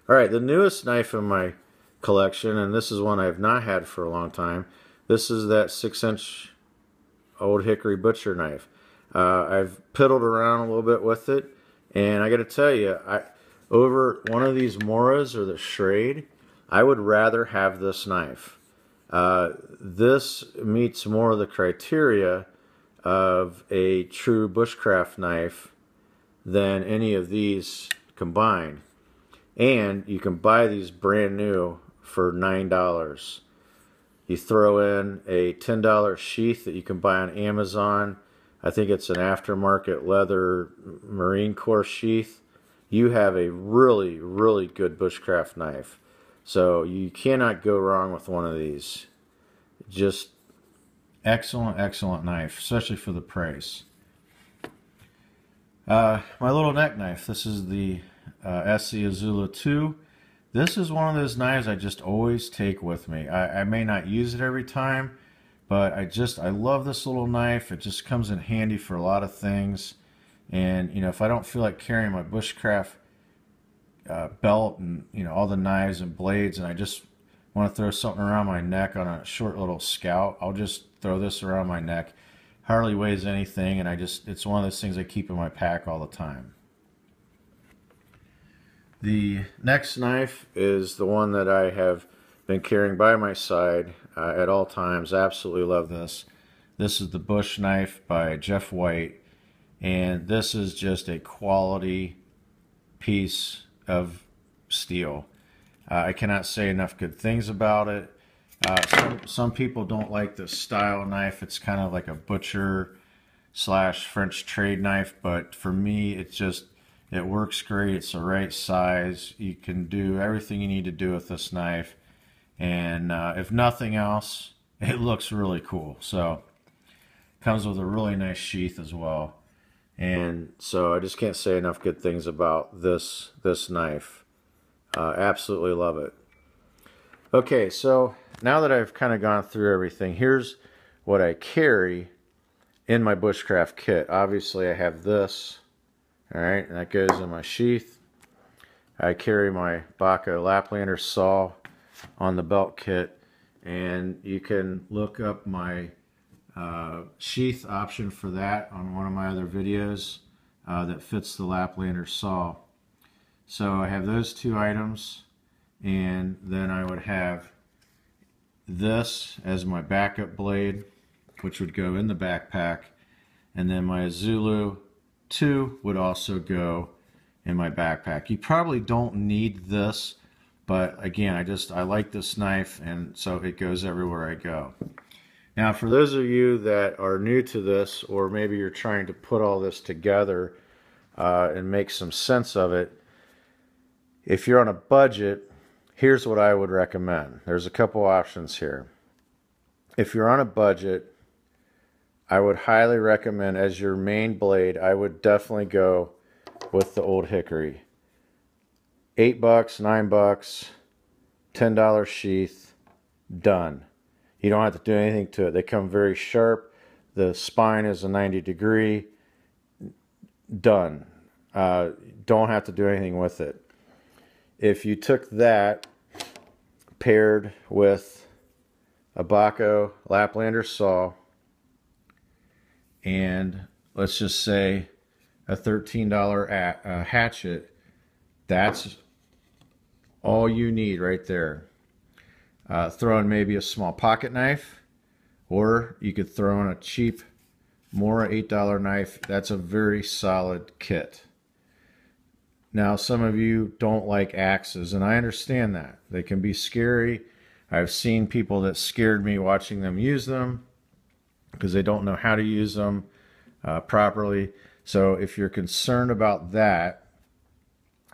All right, the newest knife in my collection, and this is one I've not had for a long time. This is that 6-inch old Hickory butcher knife. I've piddled around a little bit with it, and I got to tell you, over one of these Moras or the Schrade, I would rather have this knife. This meets more of the criteria of a true bushcraft knife than any of these combined. And you can buy these brand new for $9. You throw in a $10 sheath that you can buy on Amazon. I think it's an aftermarket leather Marine Corps sheath. You have a really, really good bushcraft knife. So you cannot go wrong with one of these. Just excellent, excellent knife, especially for the price. My little neck knife. This is the SC Azula 2. This is one of those knives I just always take with me. I may not use it every time, but I love this little knife. It just comes in handy for a lot of things. And you know, if I don't feel like carrying my bushcraft belt and all the knives and blades, and I just want to throw something around my neck on a short little scout, I'll just throw this around my neck. Hardly weighs anything, and it's one of those things I keep in my pack all the time. The next knife is the one that I have been carrying by my side at all times. Absolutely love this. This is the Bush knife by Jeff White, and this is just a quality piece of steel. I cannot say enough good things about it. Some people don't like this style knife. It's kind of like a butcher slash French trade knife, but for me it works great. It's the right size. You can do everything you need to do with this knife, and if nothing else, it looks really cool. So comes with a really nice sheath as well, and so I just can't say enough good things about this knife. Absolutely love it. Okay, so now that I've kind of gone through everything, here's what I carry in my bushcraft kit. Obviously I have this, all right, and that goes in my sheath. I carry my Baca Laplander saw on the belt kit, and you can look up my sheath option for that on one of my other videos that fits the Laplander saw. So I have those two items, and then I would have this as my backup blade, which would go in the backpack, and then my Azula 2 would also go in my backpack. You probably don't need this, but again, I like this knife, and so it goes everywhere I go. Now, for those of you that are new to this, or maybe you're trying to put all this together and make some sense of it, if you're on a budget, here's what I would recommend. There's a couple options here. If you're on a budget, I would highly recommend as your main blade, I would definitely go with the old Hickory. $8, $9, $10 sheath, done. You don't have to do anything to it. They come very sharp. The spine is a 90-degree. Done. Don't have to do anything with it. If you took that paired with a Baca Laplander saw and let's just say a $13 hatchet, that's all you need right there. Throw in maybe a small pocket knife, or you could throw in a cheap Mora $8 knife. That's a very solid kit. Now, some of you don't like axes, and I understand that. They can be scary. I've seen people that scared me watching them use them because they don't know how to use them properly. So if you're concerned about that,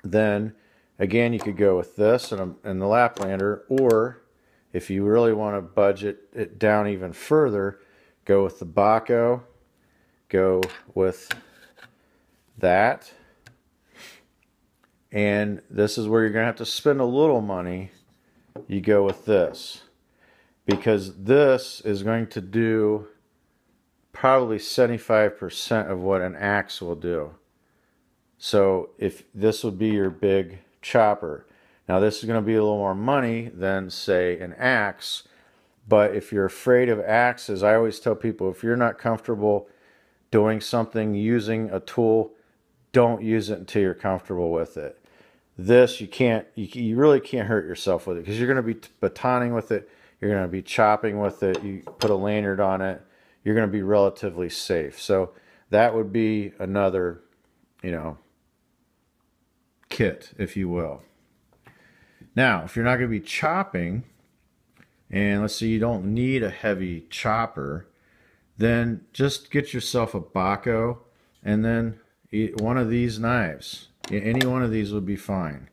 then again, you could go with this and the Laplander, or if you really want to budget it down even further, go with the Baca, go with that. And this is where you're going to have to spend a little money. You go with this, because this is going to do probably 75% of what an axe will do. So if this would be your big chopper. Now this is going to be a little more money than, say, an axe, but if you're afraid of axes, I always tell people, if you're not comfortable doing something using a tool, don't use it until you're comfortable with it. This, you really can't hurt yourself with it, because you're going to be batoning with it, you're going to be chopping with it, you put a lanyard on it, you're going to be relatively safe. So that would be another, kit, if you will. Now, if you're not going to be chopping, and let's say you don't need a heavy chopper, then just get yourself a Baco, and then one of these knives. Any one of these would be fine.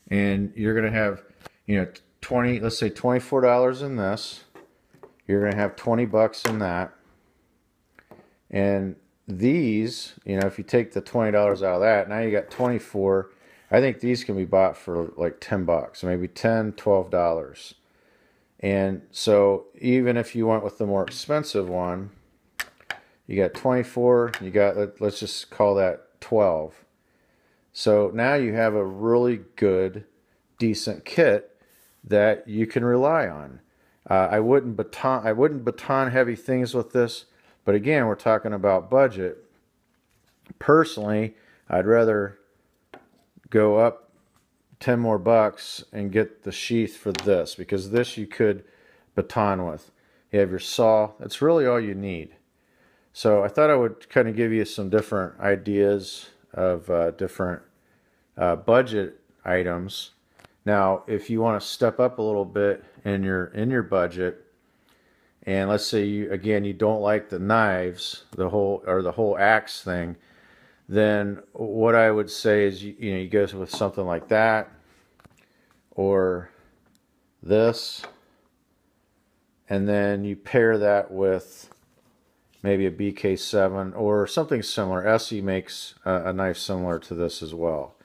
And you're going to have, let's say $24 in this. You're going to have 20 bucks in that. And these, if you take the $20 out of that, now you got 24. I think these can be bought for like 10 bucks, maybe $10, $12. And so even if you went with the more expensive one, you got 24, you got, let's just call that 12. So now you have a really good, decent kit that you can rely on. I wouldn't baton heavy things with this, but again, we're talking about budget. Personally, I'd rather go up 10 more bucks and get the sheath for this, because this you could baton with. You have your saw. That's really all you need. So I thought I would kind of give you some different ideas of different budget items. Now, if you want to step up a little bit in your budget, and let's say you don't like the knives, the whole axe thing, then what I would say is you go with something like that, or this, and then you pair that with maybe a BK7 or something similar. Essie makes a knife similar to this as well.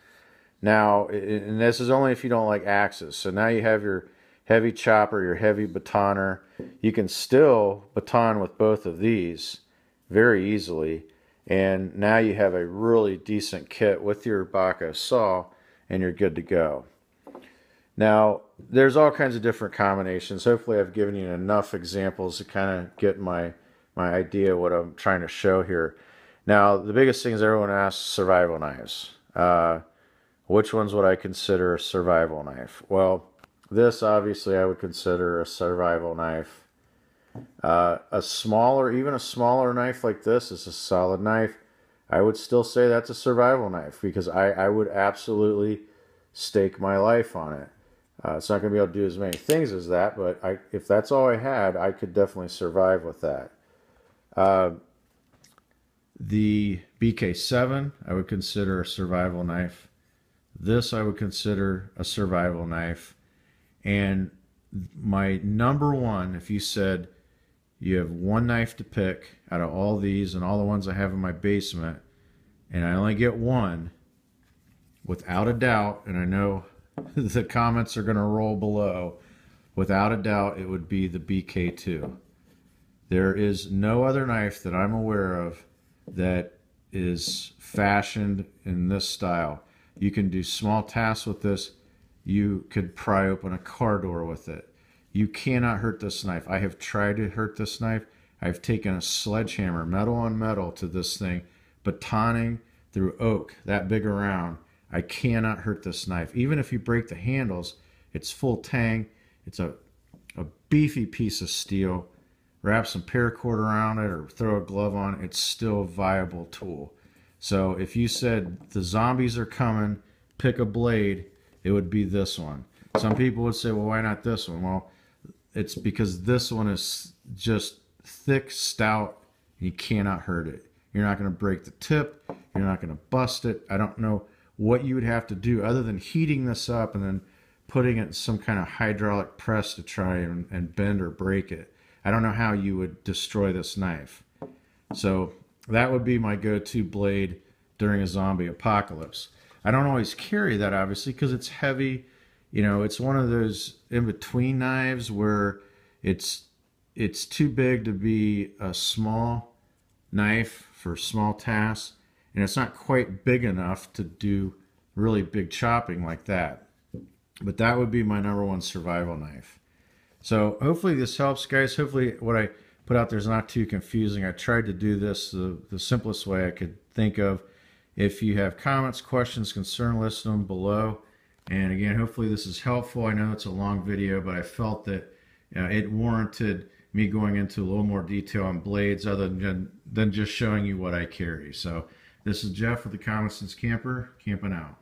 Now, and this is only if you don't like axes. So now you have your heavy chopper, your heavy batoner. You can still baton with both of these very easily. And now you have a really decent kit with your Baco saw, and you're good to go. Now, there's all kinds of different combinations. Hopefully I've given you enough examples to kind of get my idea what I'm trying to show here. Now, the biggest thing is everyone asks survival knives. Which ones would I consider a survival knife? Well, this obviously I would consider a survival knife. Even a smaller knife like this is a solid knife. I would still say that's a survival knife, because I would absolutely stake my life on it. It's not going to be able to do as many things as that, but if that's all I had, I could definitely survive with that. The BK7 I would consider a survival knife. This I would consider a survival knife. And my number one, if you said you have one knife to pick out of all these and all the ones I have in my basement, and I only get one, without a doubt, and I know the comments are going to roll below, without a doubt it would be the BK2. There is no other knife that I'm aware of that is fashioned in this style. You can do small tasks with this. You could pry open a car door with it. You cannot hurt this knife. I have tried to hurt this knife. I've taken a sledgehammer, metal on metal, to this thing, batoning through oak that big around. I cannot hurt this knife. Even if you break the handles, it's full tang. It's a beefy piece of steel. Wrap some paracord around it or throw a glove on it. It's still a viable tool. So if you said the zombies are coming, pick a blade, it would be this one. Some people would say, well, why not this one? Well, it's because this one is just thick, stout, and you cannot hurt it. You're not going to break the tip. You're not going to bust it. I don't know what you would have to do other than heating this up and then putting it in some kind of hydraulic press to try and bend or break it. I don't know how you would destroy this knife. So that would be my go-to blade during a zombie apocalypse. I don't always carry that, obviously, because it's heavy. It's one of those in-between knives where it's too big to be a small knife for small tasks, and it's not quite big enough to do really big chopping like that. But that would be my number one survival knife. So hopefully this helps, guys. Hopefully what I put out there is not too confusing. I tried to do this the simplest way I could think of. If you have comments, questions, concerns, list them below. And again, hopefully this is helpful. I know it's a long video, but I felt that it warranted me going into a little more detail on blades other than just showing you what I carry. So this is Jeff with the Common Sense Camper, camping out.